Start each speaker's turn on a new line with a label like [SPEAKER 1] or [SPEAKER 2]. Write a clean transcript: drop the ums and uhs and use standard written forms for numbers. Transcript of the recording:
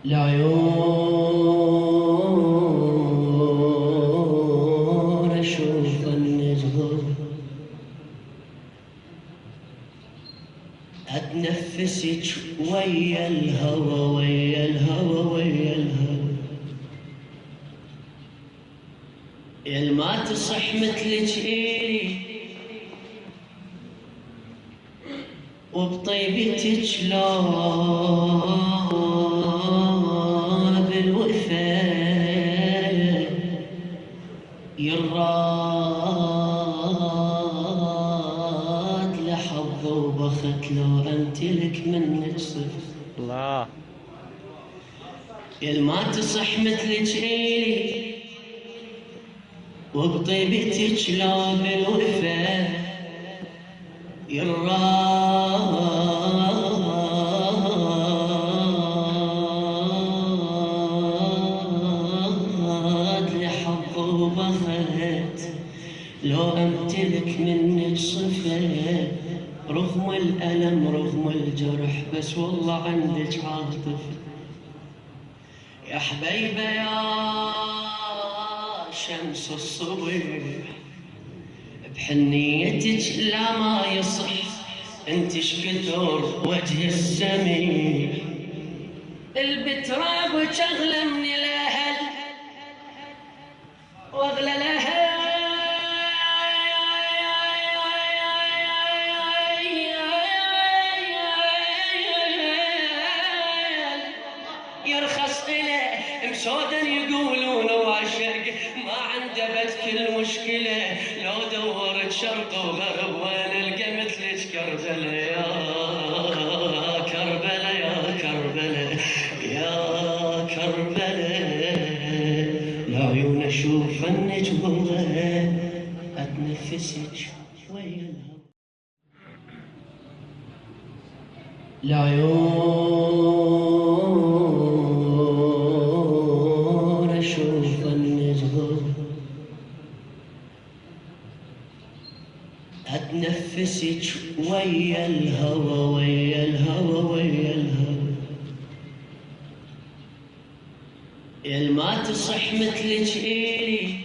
[SPEAKER 1] العيون اشوف النجوم اتنفسك ويا الهوى ويا الهوى ويا الهوى، يا ما تصح مثلك إلي وبطيبتك لا بالوفاء يراد لحظ وبخت لو امتلك منك صفر.
[SPEAKER 2] الله
[SPEAKER 1] يا ما تصح مثلك إلي وبطيبتك لا بالوفاء يراد لحظ وبخت لو امتلك منك صفة، رغم الألم رغم الجرح بس والله عندك عاطفة يا حبيبة يا شمس الصبح، بحنيتك لا ما يصح انت شكثر وجه السميح، البتراب وشغله من الاهل واغلى الاهل يرخص إله مسودا يقولون وعشق ما عنده بد كل مشكلة، لو دورت شرق وغرب وين القى مثلك كربلة يا كربلة يا كربلة يا كربلة، العيون اشوف النجوم اتنفسك ويا الهوى. العيون اشوف النجوم اتنفسك ويا الهوى ويا الهوى ويا الهوى، يا ما تصح مثلك إلي